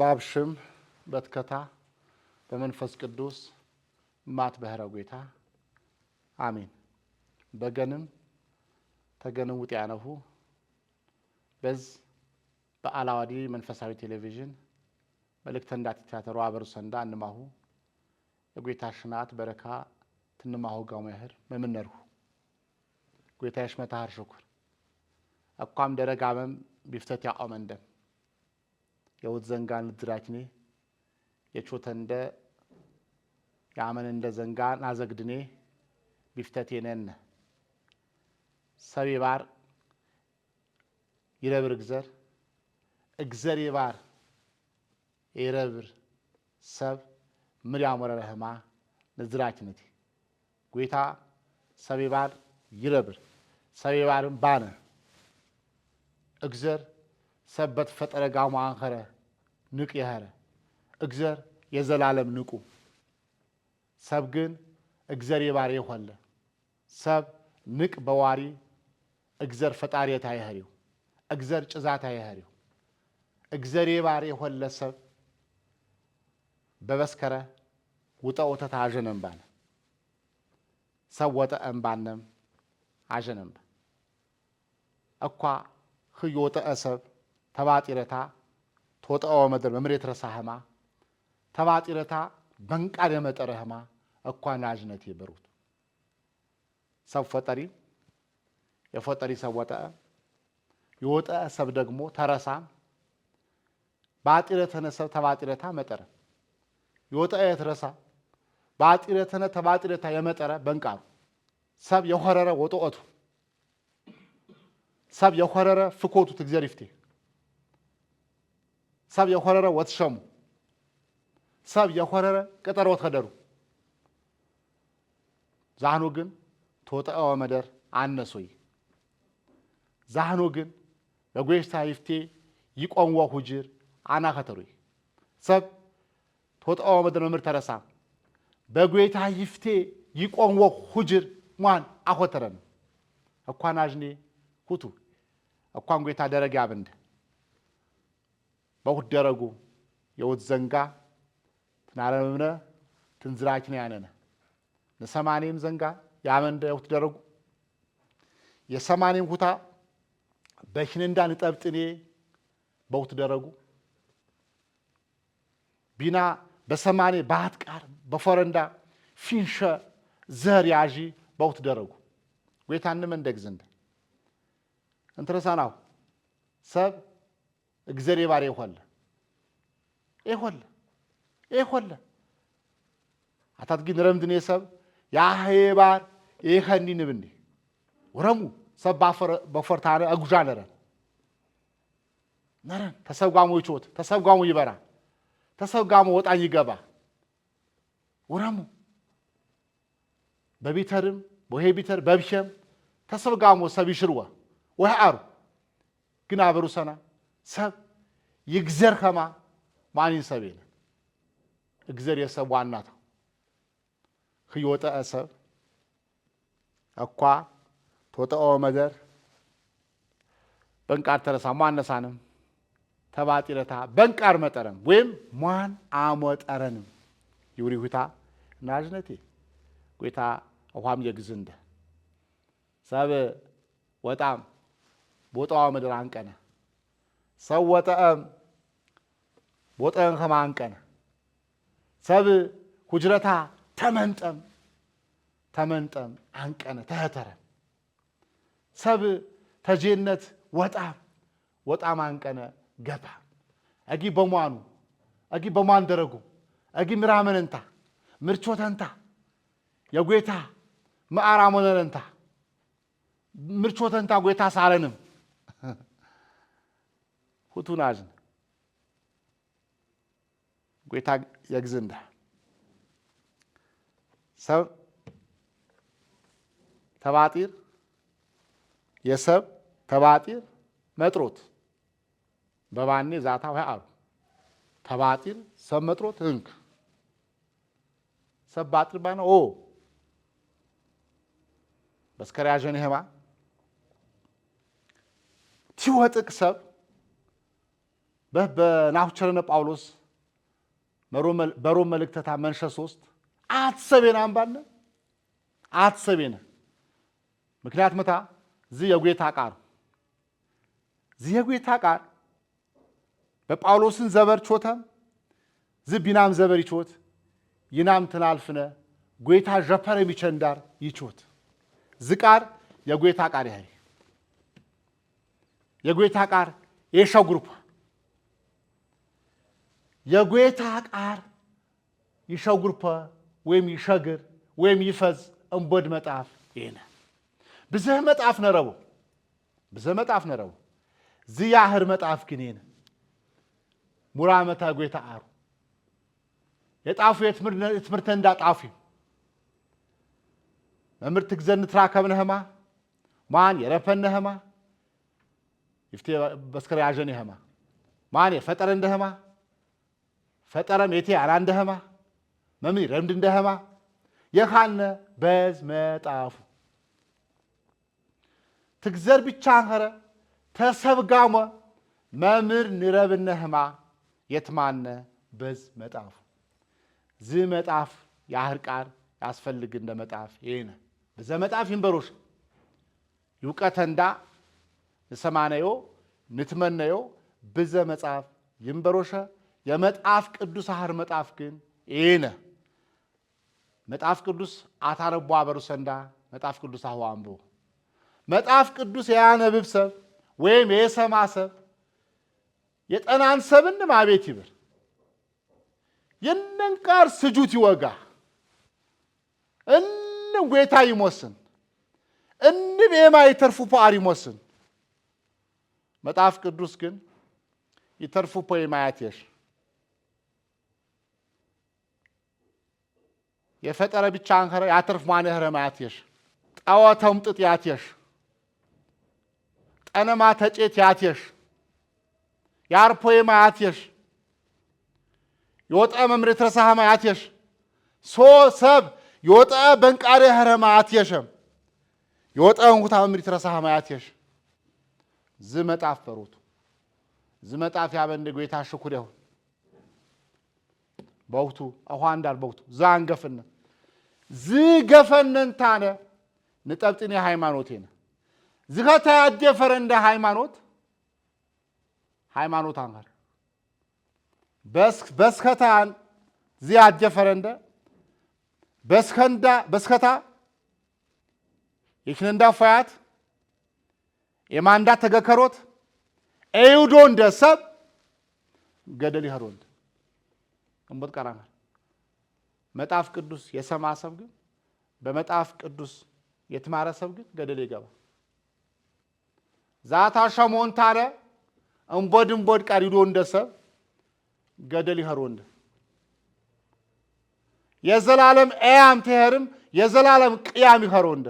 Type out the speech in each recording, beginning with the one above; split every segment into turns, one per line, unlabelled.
ባብሽም በትከታ በመንፈስ ቅዱስ ማት በህረ ጌታ አሜን። በገንም ተገንም ውጥ ያነሁ በዝ በአላዋዲ መንፈሳዊ ቴሌቪዥን መልእክት እንዳትታተሩ አበሩ ሰንዳ እንማሁ የጌታ ሽናት በረካ ትንማሁ ጋው መህር መምነርሁ ጌታሽ መታር ሽኩር አቋም ደረጋመም ቢፍተት ያቆመንደም የውት ዘንጋን ድራክኔ የቾተንደ ያመን እንደ ዘንጋን አዘግድኔ ቢፍተቴነን ሰቢባር ይረብር እግዘር ይባር ይረብር ሰብ ምን ያመረ ረህማ ንዝራችነቲ ጌታ ሰቢባር ይረብር ሰቢባርም ባነ እግዘር ሰበት ፈጠረ ጋማ አንኸረ ንቅ ያህረ እግዘር የዘላለም ንቁ ሰብ ግን እግዘር ይባር ይሆለ ሰብ ንቅ በዋሪ እግዘር ፈጣሪ ታይኸሪው እግዘር ጭዛታ ይኸሪው እግዘር ይባር ይሆለ ሰብ በበስከረ ውጣው ተታጀነም ባነ ሰብ ወጣ እንባንም አጀነም አኳ ህዮተ አሰብ ተባጢረታ ተወጣው መደር በመሬት ረሳህማ ተባጢረታ በንቃር የመጠረህማ አኳ ናጅነት ይበሩት ሰብ ፈጠሪ የፈጠሪ ሰብ ወጣ ይወጣ ሰብ ደግሞ ተረሳ ባጢረተነ ሰብ ተባጢረታ መጠረ ይወጣ የተረሳ ባጢረተነ ተባጢረታ የመጠረ በንቃሩ ሰብ የሆረረ ወጦቱ ሰብ የሆረረ ፍኮቱ ትግዘር ይፍቴ ሰብ የሆረረ ወትሸሙ ሰብ የሆረረ ቀጠሮ ተደሩ ዛህኑ ግን ተወጣው መደር አነሶይ ዛህኑ ግን በጎይስታ ይፍቴ ይቆንወ ሁጅር አና ከተሩይ ሰብ ተወጣው መደር መምር ተረሳ በጎይታ ይፍቴ ይቆንወ ሁጅር ማን አኾተረን አኳናጅኔ ሁቱ አኳን ጎይታ ደረጋ ያብንደ በሁት ደረጉ የውት ዘንጋ ትናረምነ ትንዝራችን ያነነ ለሰማኔም ዘንጋ ያመንደ የውት ደረጉ የሰማኔም ሁታ በሽንንዳ ንጠብጥኔ በውት ደረጉ ቢና በሰማኔ ባህት ቃር በፈረንዳ ፊንሸ ዘር ያጂ በውት ደረጉ ጎይታንም እንደግዘንደ እንተረሳናው ሰብ እግዘር ይባር ይሆለ አታት ግን ረምድኔ ሰብ ያሄባር ይኸኒ ንብኒ ወረሙ ሰብ በፈርታነ አጉጃ ነረን ተሰብጋሙ ይቾት ተሰብጋሙ ይበራ ተሰብጋሙ ወጣኝ ይገባ ወረሙ በቢተርም ወሄ ቢተር በብሸም ተሰብጋሙ ሰብ ይሽርዋ ወሃሩ ግን አበሩ ሰና ሰብ ይግዘር ከማ ማን ሰቤነ እግዘር የሰብ ዋናታ ህይወተ አሰብ አኳ ተወጣው መደር በንቃር ተረሳ ማነሳንም ተባጢረታ በንቃር መጠረም ወይም ማን አሞጠረንም ይውሪሁታ ናጅነቴ ጎይታ አዋም የግዝንደ ሰብ ወጣም ቦጣው መደር አንቀነ ሰብ ወጣም ቦጣን ከማ አንቀነ ሰብ ሁጅረታ ተመንጠም አንቀነ ተህተረ ሰብ ተጀነት ወጣም አንቀነ ገባ አጊ በማን ደረጉ አጊ ምራመንንታ ምርቾተንታ የጎይታ ማአራሞነንታ ምርቾተንታ ጎይታ ሳለንም ሁቱናጅን ጎይታ የግዝንዳ ሰብ ተባጢር የሰብ ተባጢር መጥሮት በባኔ ዛታ ወይ አሩ ተባጢር ሰብ መጥሮት እንክ ሰብ ባጢር ባነ ኦ በስከራጀን ይሄማ ትወጥቅ ሰብ በናሁቸረነ ጳውሎስ በሮም መልእክተታ መንሸ 3 አትሰቤና አንባነ አትሰቤና ምክንያት መታ ዚህ የጌታ ቃል ዚህ የጌታ ቃል በጳውሎስን ዘበር ቾተም ዚህ ቢናም ዘበር ይቾት ይናም ትናልፍነ ጌታ ጀፐረ ሚቸንዳር ይቾት ዝቃር የጌታ ቃል ያይ የጌታ ቃል የሻው ግሩፕ የጌታ ቃል ይሻው ግሩፕ ወይም ይሸግር ወይም ይፈዝ እንቦድ መጣፍ ይነ ብዘህ መጣፍ ነረቡ ብዘህ መጣፍ ነረቡ ዝያህር መጣፍ ግን ይነ ሙራመታ ጌታ አሩ የጣፉ የትምርተ እንዳጣፉ መምርት ግዘን ትራከብነህማ ማን የረፈነህማ ይፍቴ በስከረ ያጀነህማ ማን የፈጠረ እንደህማ ፈጠረም የቴ አላንደህማ መምሪ ረምድ እንደህማ የኻነ በዝ መጣፉ ትግዘር ብቻ አንኸረ ተሰብጋሞ መምር ንረብነህማ የትማነ በዝ መጣፉ ዝ መጣፍ ያህር ቃል ያስፈልግ እንደ መጣፍ ይሄነ በዘ መጣፍ ይንበሮሽ ይውቀተንዳ ንሰማነዮ ንትመነዮ በዘ መጣፍ ይንበሮሽ የመጣፍ ቅዱስ አህር መጣፍ ግን ይሄነ መጣፍ ቅዱስ አታረቧ በሩሰንዳ መጣፍ ቅዱስ አህዋ አንቦ መጣፍ ቅዱስ ያነበብ ሰብ ወይም የሰማ ሰብ የጠናን ሰብን ማቤት ይብር የነንቃር ስጁት ይወጋ እን ጌታ ይሞስን እን ቤማ ይተርፉ ፓሪ ይሞስን መጣፍ ቅዱስ ግን ይተርፉ ፖይማያትሽ የፈጠረ ብቻ አንከረ ያተርፍ ማነህረ ማያትሽ ጣዋተም ጥጥ ያትሽ ጠነማ ተጨት ያትሽ ያርፖይ ማያትሽ የወጣ መምሬት ረሳሃማ ያትሽ ሶ ሰብ የወጣ በንቃሪ ህረማ ያትሽም የወጣ እንኩታ መምሬት ረሳሃማ ያትሽ ዝመጣፍ ፈሩት ዝመጣፍ ያበንደ ጌታ ሽኩር ይሁን በወቅቱ አሁን በወቅቱ ዛንገፈነ ዝገፈነን ታነ ንጠብጥኔ ሃይማኖቴነ ዝኸታ ያደፈረ እንደ ሃይማኖት አንገር በስከታን ዚያደፈረ እንደ በስከታ ይክነንዳ ፈያት የማንዳ ተገከሮት ኤዩዶ እንደ ሰብ ገደል ይኸሮንድ እንቦት ቀራና መጣፍ ቅዱስ የሰማ ሰብ ግን በመጣፍ ቅዱስ የትማረ ሰብ ግን ገደል ይገባ ዛታ ሸሞንታረ እንቦድ ቀሪዶ እንደ ሰብ ገደል ይኸሮንድ የዘላለም አያም ተሄርም የዘላለም ቅያም ይኸሮንድ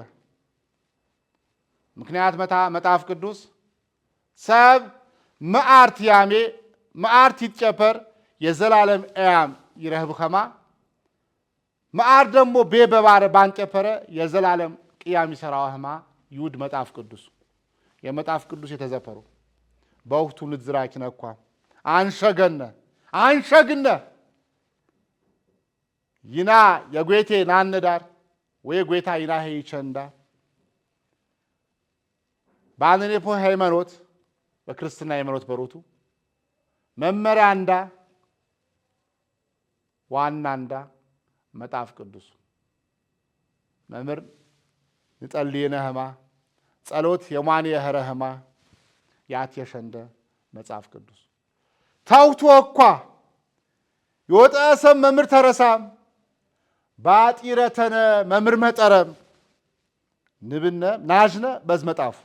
ምክንያት መጣፍ ቅዱስ ሰብ መዓርት ያሜ መዓርት ይጨፐር የዘላለም አያም ይረህብ ኸማ መዓር ደግሞ በባረ ባንጨፈረ የዘላለም ቅያም ይሰራው ኸማ ይውድ መጣፍ ቅዱስ የመጣፍ ቅዱስ የተዘፈሩ በወቅቱ ንዝራኪነ እኳ አንሸግነ ይና የጌቴ ናነዳር ወይ ጌታ ይና ሄይቸንዳ ባንኔፖ ሃይማኖት በክርስትና ሃይማኖት በሮቱ መመሪያ እንዳ ዋና እንዳ መጣፍ ቅዱስ መምር ንጸልየነ ኸማ ጸሎት የማን የኸረህማ ያትየሸንደ መጣፍ ቅዱስ ታውቶ እኳ የወጣሰም መምር ተረሳም ባጢረተነ መምር መጠረም ንብነ ናጅነ በዝ መጣፉ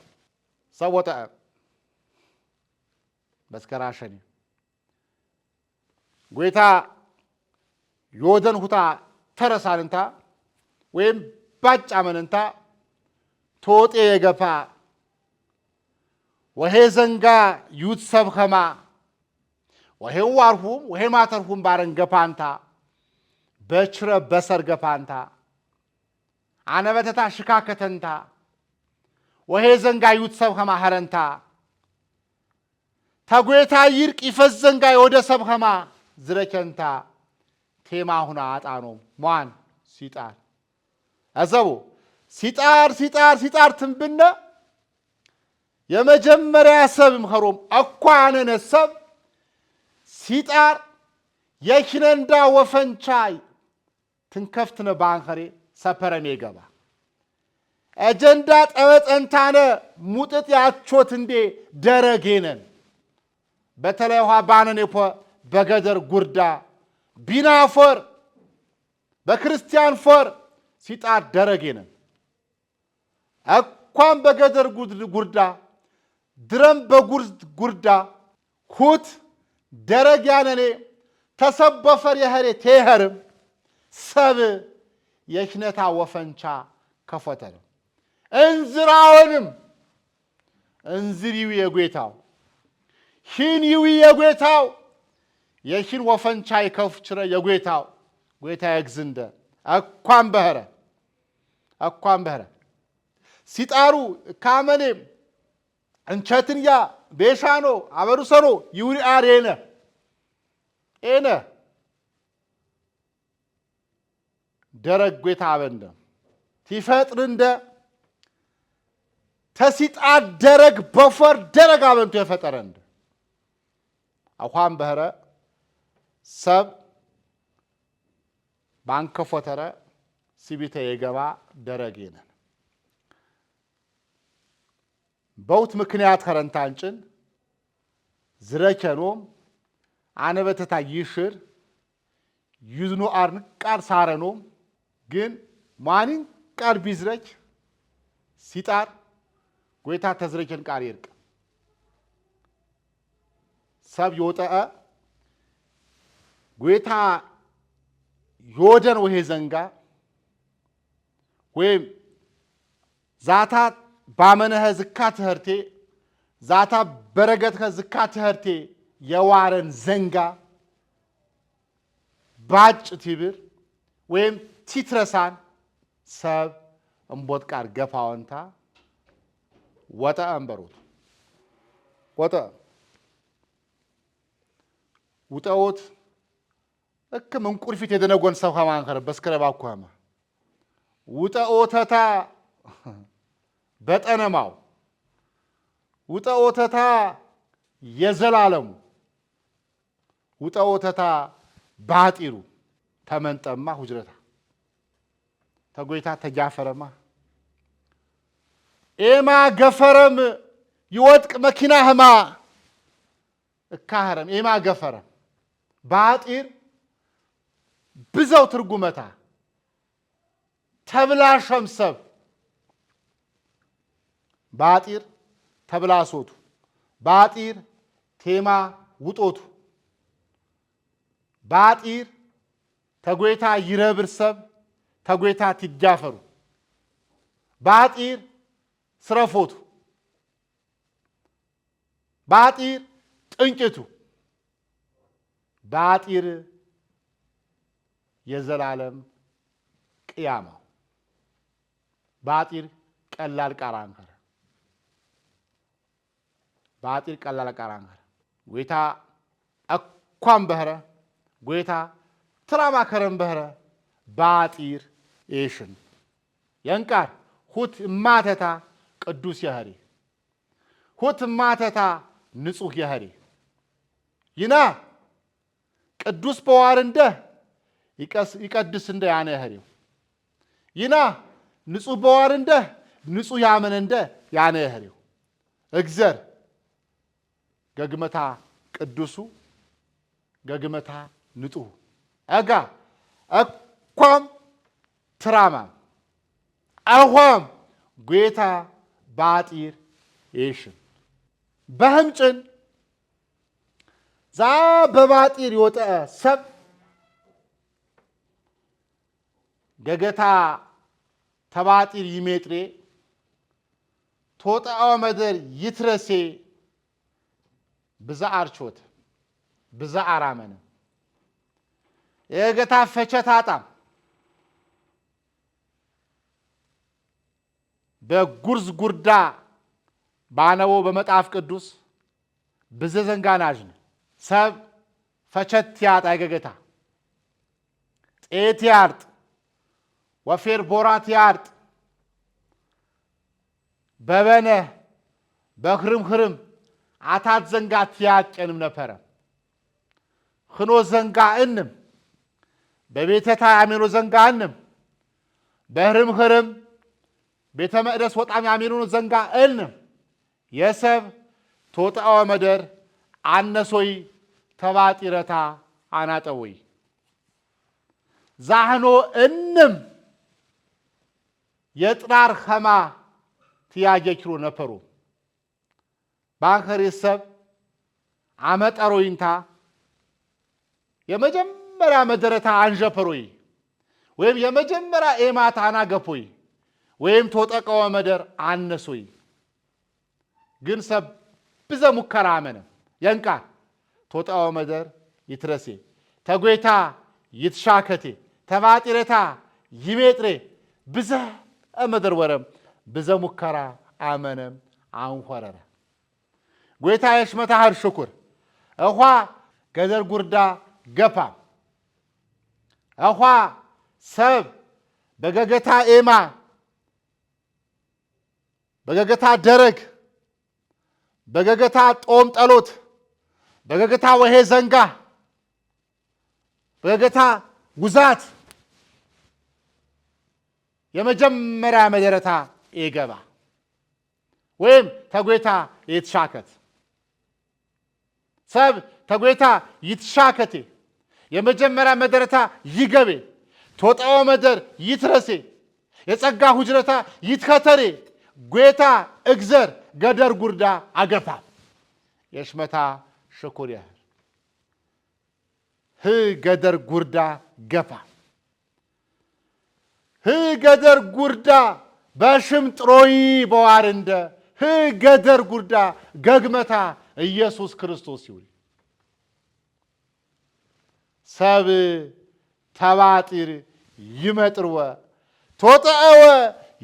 ሰወጣ በስከራሸኒ ጌታ ዮደን ሁታ ተረሳንንታ ወይም ባጫ መንንታ ቶጤ የገፋ ወሄ ዘንጋ ዩትሰብ ኸማ ወሄ ዋርሁም ወሄ ማተርሁም ባረን ገፋንታ በችረ በሰር ገፋንታ አነበተታ ሽካከተንታ ወሄ ዘንጋ ዩትሰብ ኸማ ኸረንታ ተጎታ ይርቅ ይፈዘንጋ ወደ ሰብኸማ ዝረከንታ ቴማ ሁና አጣኖም ሟን ሲጣር አዘቡ ሲጣር ትንብነ የመጀመሪያ ሰብም ኸሮም አኳነነ ሰብ ሲጣር የኪነንዳ ወፈንቻይ ትንከፍትነ ባንኸሬ ሰፐረም ይገባ አጀንዳ ጠወጠንታነ ሙጥጥ ያቾት እንዴ ደረጌነን በተለይ ውሃ ባነን የፖ በገደር ጉርዳ ቢናፎር በክርስቲያን ፎር ሲጣር ደረጌነን አኳን በገደር ጉርዳ ድረም በጉርዳ ሁት ደረግ ያነኔ ተሰበፈር የኸሬ ቴኸርም ሰብ የሽነታ ወፈንቻ ከፈተረ እንዝራውንም እንዝሪው የጌታው ሂንይው የጌታው የሽን ወፈንቻ ይከፍችረ የጌታው ጌታ ያግዝንደ አኳን በህረ ሲጣሩ ካመኔ እንቸትንያ ቤሻኖ አበሩሰኖ ይውሪ አሬነ ኤነ ደረግ ጌታ አበንደ ሲፈጥር እንደ ተሲጣር ደረግ በፈር ደረግ አበንቱ የፈጠረንደ አኳን በህረ ሰብ ባንከፎተረ ሲቢተ የገባ ደረጌነ በውት ምክንያት ከረንታንጭን ዝረከኖም አነበተታ ይሽር ይዝኑ አርን ቃር ሳረኖም ግን ማኒን ቃር ቢዝረክ ሲጣር ጎይታ ተዝረከን ቃር ይርቅ ሰብ ይወጣ ጎይታ ይወደን ወሄ ዘንጋ ወይም ዛታ ባመነህ ዝካት ህርቴ ዛታ በረገትከ ዝካት ህርቴ የዋረን ዘንጋ ባጭ ቲብር ወይም ቲትረሳን ሰብ እምቦት ቃር ገፋወንታ ወጣ አንበሩት ወጣ ውጣውት እከ መንቁርፊት የደነጎን ሰብ ከማንከረ በስከረባኩማ ውጣውተታ በጠነማው ውጣውተታ የዘላለሙ ውጣውተታ ባጢሩ ተመንጠማ ሁጅረታ ተጎይታ ተጃፈረማ ኤማ ገፈረም ይወጥቅ መኪና ህማ እካህረም ኤማ ገፈረም ባጢር ብዘው ትርጉመታ ተብላሸም ሰብ ባጢር ተብላሶቱ ባጢር ቴማ ውጦቱ ባጢር ተጎይታ ይረብር ሰብ ተጎይታ ትጃፈሩ ባጢር ስረፎቱ ባጢር ጥንጭቱ ባጢር የዘላለም ቅያማው ባጢር ቀላል ቃራንከረ ባጢር ቀላል ቃራንከረ ጎይታ አኳን በህረ ጎይታ ትራማ ከረም በህረ ባጢር ኤሽን የንቃር ሁት ማተታ ቅዱስ የህሪ ሁት ማተታ ንጹህ የህሪ ይና ቅዱስ በዋር እንደ ይቀድስ እንደ ያነ የህሪው ይና ንጹህ በዋር እንደ ንጹህ ያመን እንደ ያነ የህሪው እግዚአብሔር ገግመታ ቅዱሱ ገግመታ ንጹህ አጋ አኳም ትራማ አኋም ጌታ ባጢር ይሽን በህምጭን ዛ በባጢር ይወጣ ሰብ ገገታ ተባጢር ይሜጥሬ ቶጣው መደር ይትረሴ ብዛ አርቾት ብዛ አራመነ የገታ ፈቸታጣ በጉርዝ ጉርዳ ባነው በመጣፍ ቅዱስ ብዘ ዘንጋናጅን ሰብ ፈቸት ያጣ ገገታ ጤት ያርጥ ወፌር ቦራት ያርጥ በበነ በኽርም አታት ዘንጋት ያጨንም ነበረ خኖ ዘንጋእንም በቤተታ ያሜኖ ዘንጋእንም በህርም ቤተ መቅደስ ወጣም ያሜኖ ዘንጋእንም የሰብ ቶጣው መደር አነሶይ ተባጢረታ አናጠወይ ዛህኖ እንም የጥራር ኸማ ትያጀክሩ ነበሩ ባንከር ሰብ አመጠሮይንታ የመጀመሪያ መደረታ አንጀፈሮይ ወይም የመጀመሪያ ኤማታ አናገፎይ ወይም ቶጠቀው መደር አነሶይ ግን ሰብ ብዘ ሙከራ አመነ የንቃ ቶጣው መደር ይትረሴ ተጎይታ ይትሻከቴ ተባጢረታ ይሜጥሬ ብዘ መደር ወረም ብዘ ሙከራ አመነም አንኾረረ ጎይታ የሽመታህር ሽኩር እኳ ገደር ጉርዳ ገፋ እኳ ሰብ በገገታ ኤማ በገገታ ደረግ በገገታ ጦም ጠሎት በገገታ ወሄ ዘንጋ በገገታ ውዛት የመጀመሪያ መደረታ ይገባ ወይም ተጎይታ ይትሻከት ሰብ ተጎይታ ይትሻከቴ የመጀመሪያ መደረታ ይገቤ ቶጣው መደር ይትረሴ የጸጋ ሁጅረታ ይትከተሬ ጎይታ እግዘር ገደር ጉርዳ አገፋ የሽመታ ሽኩር ያህል ገደር ጉርዳ ገፋ ገደር ጉርዳ በሽምጥሮይ በዋርንደ ገደር ጉርዳ ገግመታ ኢየሱስ ክርስቶስ ይውል ሰብ ተባጢር ይመጥርወ ቶጣወ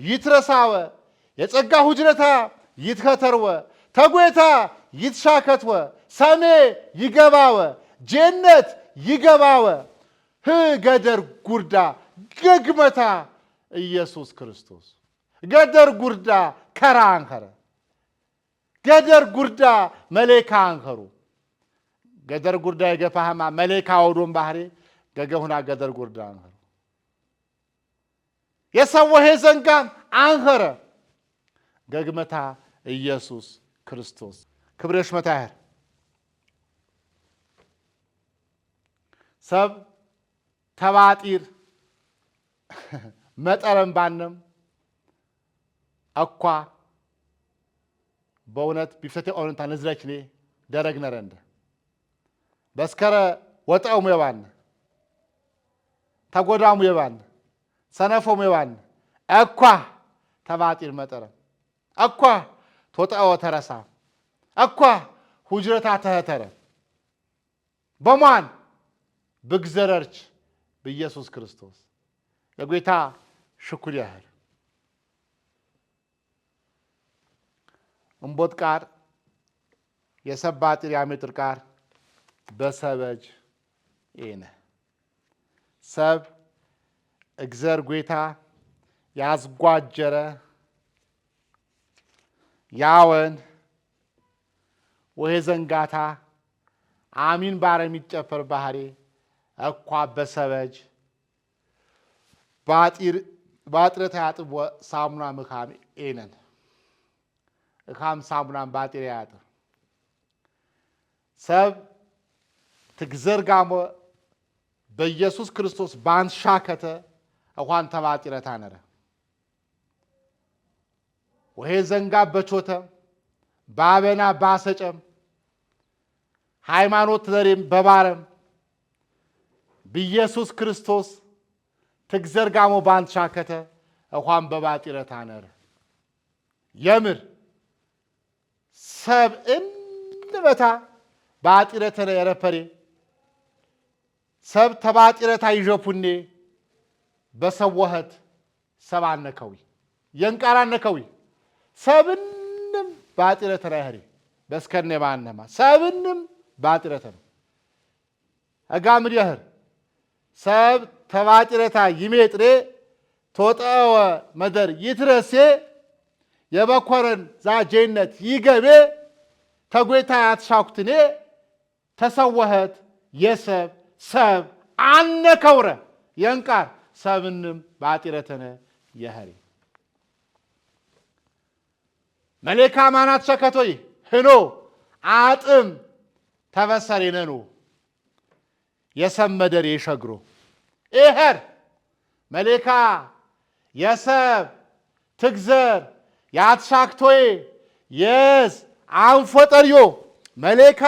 ይትረሳወ የጸጋ ሁጅረታ ይትከተርወ ተጎይታ ይትሻከትወ ሰሜ ይገባወ ጀነት ይገባወ ገደር ጉርዳ ገግመታ ኢየሱስ ክርስቶስ ገደር ጉርዳ ከራ አንከረ ገደር ጉርዳ መሌካ አንከሩ ገደር ጉርዳ የገፋህማ መሌካ ወዶም ባህሪ ገገሁና ገደር ጉርዳ አንከሩ የሰወሄ ዘንጋ አንከረ ገግመታ ኢየሱስ ክርስቶስ ክብረሽ መታህር ሰብ ተባጢር መጠረም ባንም አኳ በእውነት ቢፈቴ ኦንታ ነዝራችኔ ደረግ ነረንደ በስከረ ወጣው የባን ተጎዳሙ የባን ሰነፎም የባን አኳ ተባጢር መጠረም አኳ ቶጣው ተረሳ አኳ ሁጅረታ ተህተረ በማን ብግዘረርች በኢየሱስ ክርስቶስ የጌታ ሽኩር ያህል እምቦት ቃር የሰባጢር ያሜጥር ቃር በሰበጅ ኤነ ሰብ እግዘር ጌታ ያዝጓጀረ ያወን ወሄ ዘንጋታ አሚን ባረ የሚጨፈር ባህሪ እኳ በሰበጅ ባጥረት ያጥብ ሳሙና ምካም ኤነን እካም ሳሙናን ባጢር ያጥብ ሰብ ትግዘርጋሞ በኢየሱስ ክርስቶስ ባንሻከተ እኳን ተባጢረታ ነረ ወሄ ዘንጋ በቾተ ባበና ባሰጨም ሃይማኖት ዘሬም በባረም በኢየሱስ ክርስቶስ ትግዘርጋሞ ባንሻከተ እኳን በባጢረታ ነረ የምር ሰብ እንበታ ባጢረተ የረፈሬ ሰብ ተባጢረታ ይጀፉኔ በሰወህት ሰባነከዊ የንቃራነከዊ ሰብንም ባጢረተ ያህሪ በስከነ ባነማ ሰብንም ባጥረተን አጋምር ያህር ሰብ ተባጥረታ ይሜጥሬ ተወጣወ መደር ይትረሴ የበኮረን ዛጄነት ይገቤ ተጎይታ ያትሻኩትኔ ተሰወህት የሰብ ሰብ አነከውረ የንቃር ሰብንም ባጥረተነ የህሪ መሌካ ማናት ሸከቶይ ህኖ አጥም ተበሰሬነኑ የሰመደር የሸግሮ ኤኸር መሌካ የሰብ ትግዘር ያትሻክቶይ የዝ አንፎጠርዮ መሌካ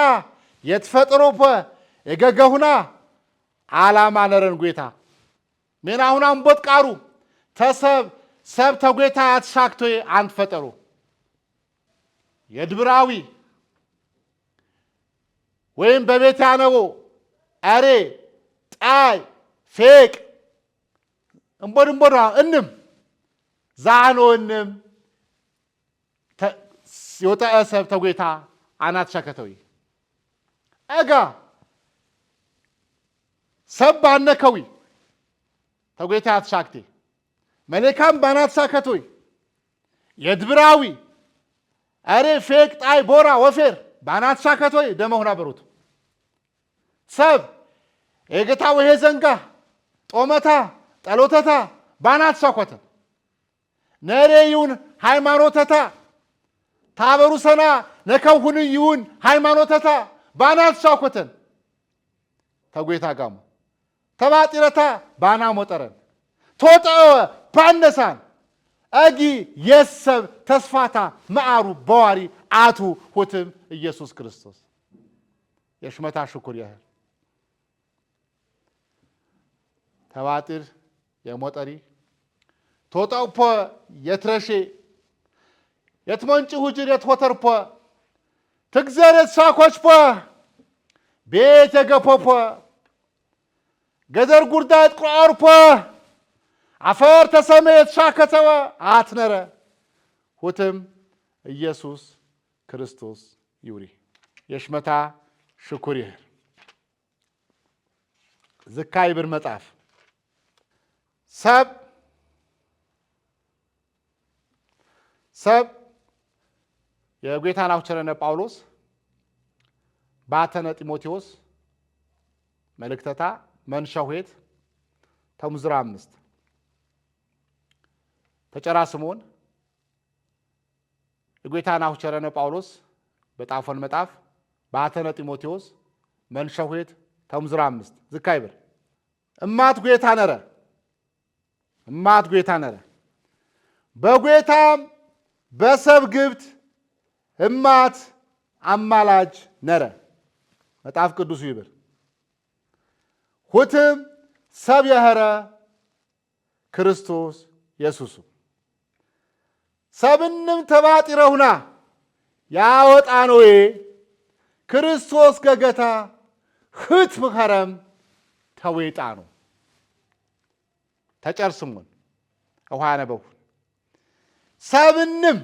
የትፈጥሮፖ የገገሁና ዓላማ ነረን ጌታ ምን አሁን አንቦት ቃሩ ተሰብ ሰብ ተጌታ ያትሻክቶይ አንፈጠሩ የድብራዊ ወይም በቤት ያነቦ አሬ ጣይ ፌቅ እንቦድንቦዳ እንም ዛኖንም የወጣ ሰብ ተጌታ አናት ሸከተዊ አጋ ሰብ ባነከዊ ተጌታ ያትሻክቴ መሌካም ባናት ሸከተዊ የድብራዊ አሬ ፌቅ ጣይ ቦራ ወፌር ባናት ሻከቶይ ደመሁና በሩት ሰብ የጌታ ወሄ ዘንጋ ጦመታ ጠሎተታ ባናት ሻኮተ ነሬዩን ሃይማኖተታ ታበሩ ሰና ነከውሁን ይሁን ሃይማኖተታ ባናት ሻኮተን ተጎይታ ጋሙ ተባጢረታ ባና ሞጠረን ቶጠወ ባነሳን አጊ የሰብ ተስፋታ ማአሩ በዋሪ አቱ ሁትም ኢየሱስ ክርስቶስ የሽመታ ሽኩር ያህል ተባጢር የሞጠሪ ቶጣውፖ የትረሼ የትሞንጭ ሁጅር የትወተርፖ ትግዘረት ሳኮችፖ ቤት የገፖፖ ገደር ጉርዳት ቁርፖ አፈር ተሰመየት ሻከተወ አትነረ ሁትም ኢየሱስ ክርስቶስ ይውሪ የሽመታ ሽኩር ይህር ዝካይ ብር መጣፍ ሰብ የጌታን አውቸረነ ጳውሎስ ባተነ ጢሞቴዎስ መልእክተታ መንሻውሄት ተሙዝራ 5 ተጨራ ስሞን የጌታን አውቸረነ ጳውሎስ በጣፎን መጣፍ ባተነ ጢሞቴዎስ መንሻውሄት ተሙዝራ 5 ዝካይ ብር እማት ጌታ ነረ በጌታም በሰብ ግብት እማት አማላጅ ነረ መጣፍ ቅዱስ ይብር ሁትም ሰብ የኸረ ክርስቶስ ኢየሱስ ሰብንም ተባጢረውና ያወጣ ነው ክርስቶስ ገገታ ህት ምኸረም ተወጣ ነው ተጨርስሙን አዋነበው ሰብንም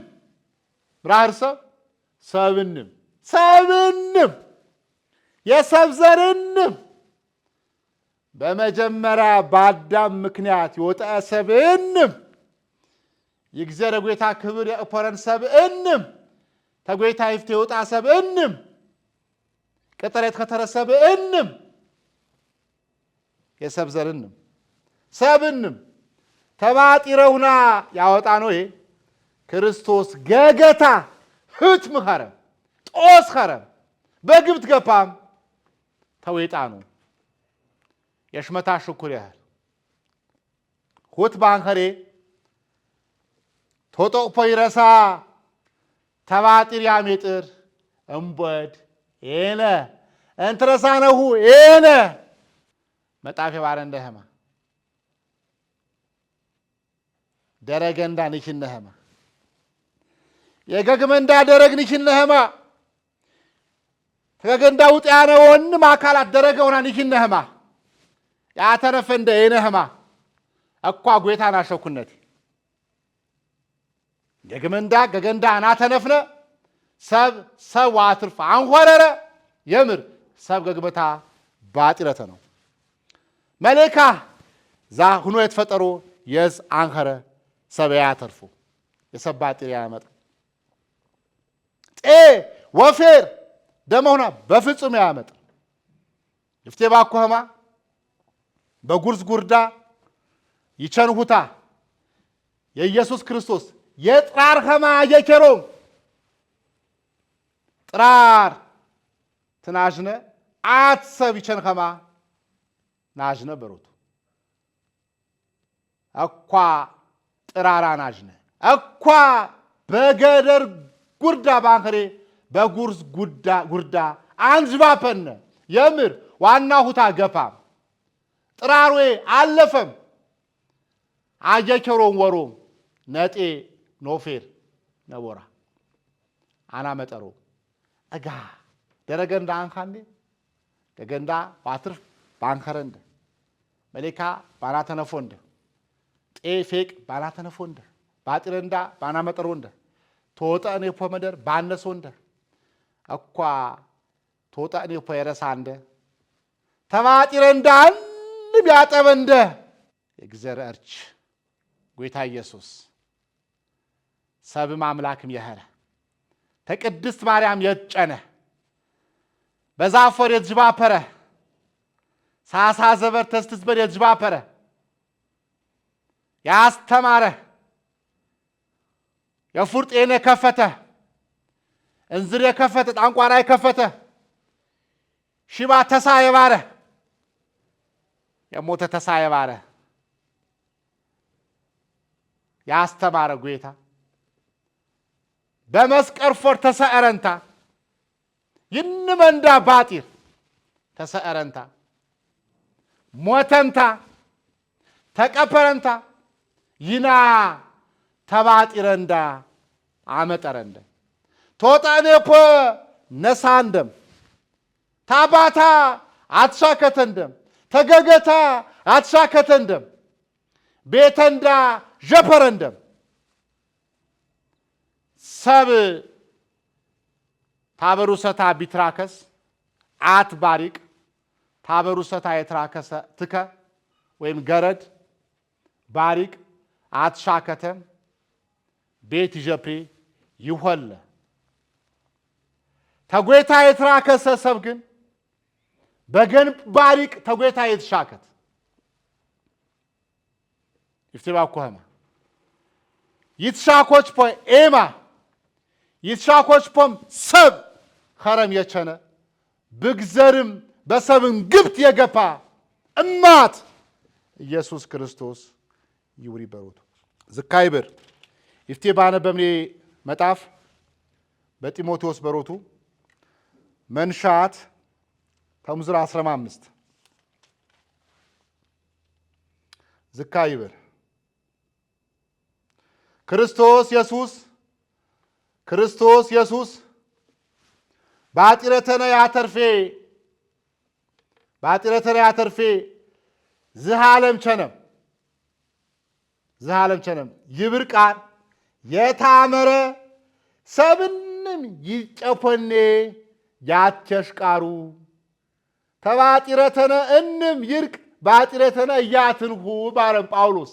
ብራርሰ ሰብንም የሰብዘርንም በመጀመሪያ በአዳም ምክንያት የወጣ ሰብንም ይግዘረ ጌታ ክብር የእፖረን ሰብንም ተጌታ ይፍቴ የወጣ ሰብንም ቀጠረት ከተረሰብንም የሰብዘርንም ሰብንም ተባጢረውና ያወጣ ነው ክርስቶስ ገገታ ህት ምኸረ ጦስ ኸረ በግብት ገፓም ተወጣ ነው የሽመታ ሽኩር ያህል ሁት ባንከሬ ቶጦ ይረሳ ተባጢር ያሜጥር እምበድ ኤነ እንትረሳ ነሁ ኤነ መጣፍ ባረ እንደህማ ደረገንዳ ንሽነህማ የገግመንዳ ደረግ ንሽነህማ ተገገንዳ ውጥ ያነውን አካላት ደረገውና ንሽነህማ ያተረፈ እንደ ኤነህማ አኳ ጌታና ሸኩነት ገግመንዳ ገገንዳ አናተነፍነ ሰብ ዋትርፍ አንሆረረ የምር ሰብ ገግበታ ባጢረተ ነው መለካ ዛ ሁኖ የተፈጠሩ የዝ አንኸረ ሰብ ያተርፉ የሰብ ባጢር ያመጣ ወፌር ደመሆና በፍጹም ያመጣ ይፍቴ ባኮማ በጉርዝ ጉርዳ ይቸንሁታ የኢየሱስ ክርስቶስ የጥራር ኸማ የከሮም ጥራር ትናጅነ አትሰብ ይቸን ኸማ ናጅነ በሮቱ እኳ ጥራራ ናጅነ እኳ በገደር ጉርዳ ባንከሬ በጉርዝ ጉርዳ አንዝባፐነ የምር ዋና ሁታ ገፋም ጥራሮዬ አለፈም አየከሮም ወሮም ነጤ ኖፌር ነቦራ አና መጠሮ እጋ ደረገንዳ አንካንዴ ደገንዳ ባትር ባንከረንደ መሌካ ባና ተነፎንደ ጤፌቅ ባና ተነፎንደ ባጢረንዳ ባና መጠሮንደ ተወጣኔ ፖመደር ባነሶንደ እኳ ተወጣኔ ፖየረሳንደ ተባጢረንዳ ቢያጠበንደ የግዘር እርች ጌታ ኢየሱስ ሰብም አምላክም የኸረ ተቅድስት ማርያም የጨነ በዛፎር የጅባፐረ ሳሳ ዘበር ተስትዝበር የጅባፐረ ያስተማረ የፉርጤነ ከፈተ እንዝር የከፈተ ጣንቋራ የከፈተ ሽባ ተሳ የባረ የሞተ ተሳ የባረ ያስተማረ ጌታ በመስቀል ፎር ተሰረንታ ይንመንዳ ባጢር ተሰረንታ ሞተንታ ተቀበረንታ ይና ተባጢረንዳ አመጠረንደ ተወጣኔፖ ነሳንደም ታባታ አትሻከተንደም ተገገታ አትሻከተንደም ቤተንዳ ጀፐረንደም ሰብ ታበሩሰታ ቢትራከስ አት ባሪቅ ታበሩሰታ የትራከሰ ትከ ወይም ገረድ ባሪቅ አትሻከተም ቤት ይጀፕሪ ይሆለ ተጎታ የትራከሰ ሰብ ግን በገን ባሪቅ ተጎታ የትሻከት ይፍትባው ኮማ ይትሻኮች ፖ ኤማ ይትሻኮች ፖም ሰብ ኸረም የቸነ ብግዘርም በሰብም ግብት የገፓ እማት ኢየሱስ ክርስቶስ ይውሪ በሮቱ ዝካይብር ይፍቴ ባነ በምኔ መጣፍ በጢሞቴዎስ በሮቱ መንሻት ተሙዝራ 15 ዝካይብር ክርስቶስ ኢየሱስ ባጢረተነ ያተርፌ ዝሃለም ቸነም ይብር ቃር የታመረ ሰብንም ይጨፖኔ ያትቸሽቃሩ ተባጢረተነ እንም ይርቅ ባጢረተነ እያትንሁ ባረም ጳውሎስ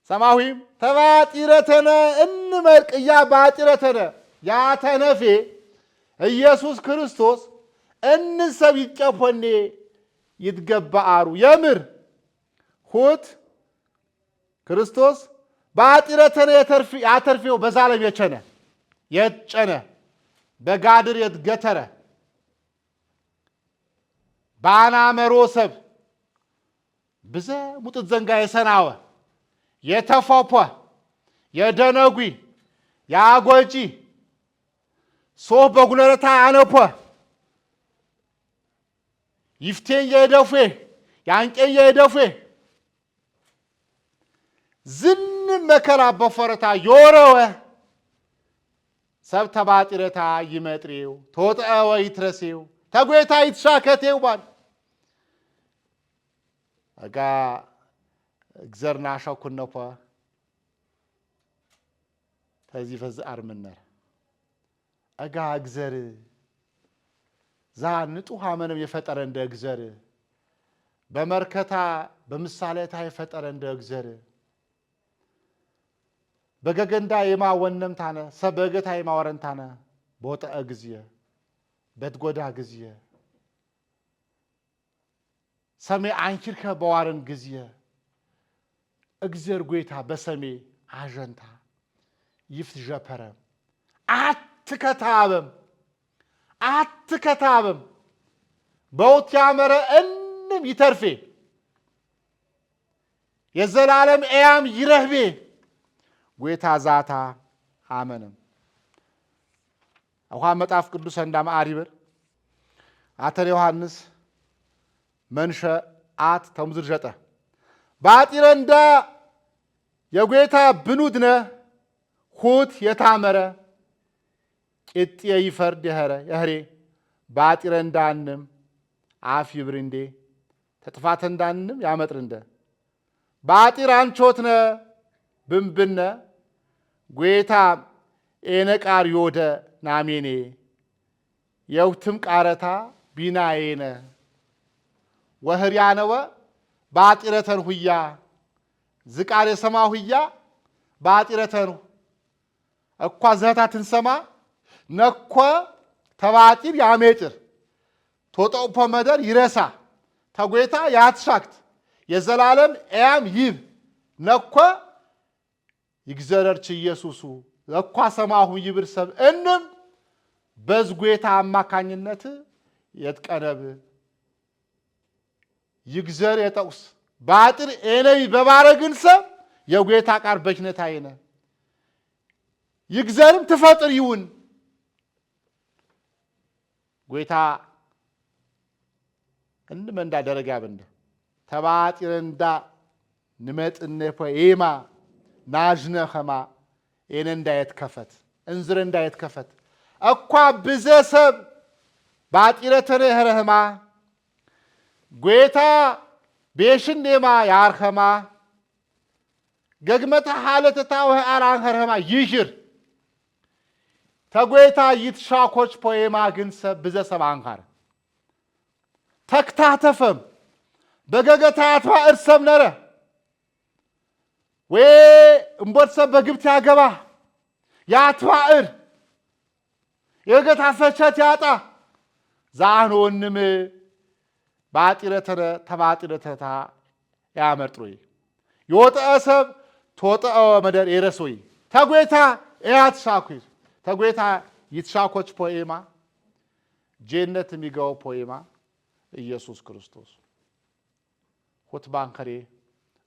ሰማሁም ተባጢረተነ እንመርቅ እያ ባጢረተነ ያተነፌ ኢየሱስ ክርስቶስ እንሰብ ይጨፖኔ ይትገባአሩ የምር ሁት ክርስቶስ ባጢረተነ ያተርፌው በዛለም የጨነ በጋድር የትገተረ ባና መሮሰብ ብዘ ሙጥት ዘንጋ የሰናወ የተፎፖ የደነጉ ያጎጂ ሶህ በጉለረታ ያነፖ ይፍቴን የደፉ ያንቄን የደፉ ዝን መከራ በፈረታ ዮረወ ሰብ ተባጢረታ ይመጥሬው ተወጣወ ይትረሴው ተጎታ ይትሻከቴው ባል አጋ እግዚአብሔርና ሻኩነፖ ተዚህ ፈዝ አርምነር እጋ እግዘር ዛ ንጡህ አመንም የፈጠረ እንደ እግዘር በመርከታ በምሳሌታ የፈጠረ እንደ እግዘር በገገንዳ የማወነምታነ ሰበገታ የማወረንታነ ቦጠ እግዚየ በትጎዳ ግዚየ ሰሜ አንቺርከ በዋርን ግዚየ እግዘር ጎይታ በሰሜ አጀንታ ይፍት ጀፐረ አትከታበም በውት ያመረ እንም ይተርፌ የዘላለም ኤያም ይረህቤ ጎይታ ዛታ አመንም አውሃ መጣፍ ቅዱስ እንዳማ አሪበር አተር ዮሐንስ መንሸ አት ተምዝር ጀጠ ባጢረንዳ የጎይታ ብኑድነ ሁት የታመረ ቂጥ ይፈርድ የህሬ ባጢረንዳንም አፍ ይብርንዴ ተጥፋተንዳንም ያመጥርንደ ባጢር አንቾትነ ብንብነ ጎይታ ኤነቃር ዮደ ናሜኔ የውትም ቃረታ ቢናዬነ ወህርያነወ ባጢረተን ሁያ ዝቃር የሰማ ሁያ ባጢረተን እኳ ዘህታትን ሰማ ነኮ ተባጢር ያሜጥር ቶጦፖ መደር ይረሳ ተጎይታ ያትሻክት የዘላለም ኤያም ይብ ነኮ ይግዘረርች ኢየሱሱ ለኳ ሰማሁ ይብር ሰብ እንም በዝጎይታ አማካኝነት የትቀነብ ይግዘር የጠውስ ባጢር ኤነይ በባረግን ሰብ የጎይታ ቃር በክነታ ይነ ይግዘርም ትፈጥር ይውን ጎይታ እንመንዳ ደረጋ በንደ ተባጢረንዳ ንመጥነፈ ኤማ ናጅነ ኸማ ኤነ እንዳየት ከፈት እንዝር እንዳየት ከፈት እኳ ብዘሰብ ባጢረተነ ህረህማ ጎይታ ቤሽንዴማ ያርኸማ ገግመታ ሐለተታ ወአራን ህረህማ ይጅር ተጎይታ ይትሻኮች ፖኤማ ግን ሰብ ብዘሰብ አንካር ተክታተፈም በገገታ ያትባ እርሰብ ነረ ወይ እምቦተሰብ በግብት ያገባ ያትባእር የገታ ፈቸት ያጣ ዛህኖንም ባጢረተረ ተባጢረተታ ያመርጥሮይ የወጠሰብ ተወጠው መደር የረሶይ ተጎይታ ያትሻኩይ ተጎይታ ይትሻኮች ፖኤማ ጀነት የሚገው ፖኤማ ኢየሱስ ክርስቶስ ሁት ባንከሬ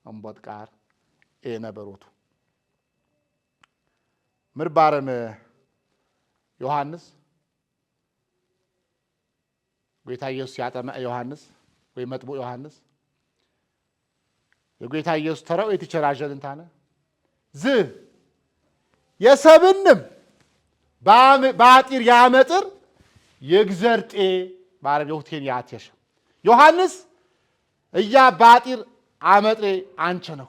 እምቦት ቃር ኤነበሮቱ ምርባረም ዮሐንስ ጌታ ኢየሱስ ያጠመ ዮሐንስ ወይ መጥቦ ዮሐንስ የጌታ ኢየሱስ ተራው የተቸራጀን እንታነ ዝ የሰብንም ባጢር ያመጥር የግዘርጤ ባረብ የውቴን ያትየሽ ዮሐንስ እያ ባጢር አመጥሬ አንቸ ነው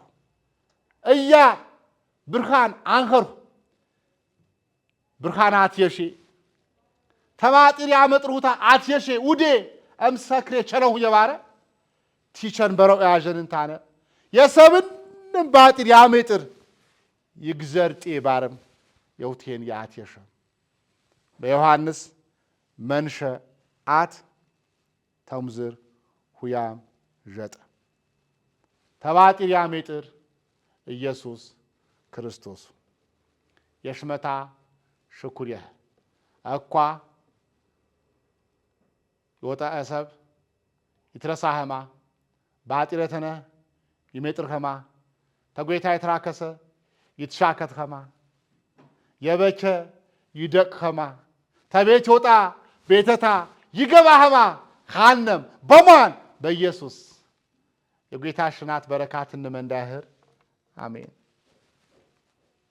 እያ ብርሃን አንኸሩ ብርሃን አትየሽ ተባጢር ያመጥሩታ አትየሽ ውዴ እምሰክሬ ቸነው የባረ ቲቸን በረው ያጀን እንታነ የሰብንም ባጢር ያመጥር ይግዘርጤ ባረም የውቴን ያትየሽ በዮሐንስ መንሸ አት ተምዝር ሁያም ጀጠ ተባጢር ያሜጥር ኢየሱስ ክርስቶስ የሽመታ ሽኩር ያህ እኳ የወጣ ሰብ ይትረሳህማ ባጢረተነ ይሜጥር ኸማ ተጎይታ የተራከሰ ይትሻከት ኸማ የበቸ ይደቅ ኸማ ተቤት ወጣ ቤተታ ይገባ ኸማ ኻነም በማን በኢየሱስ የጌታ ሽናት በረካት እንመንዳህር አሜን።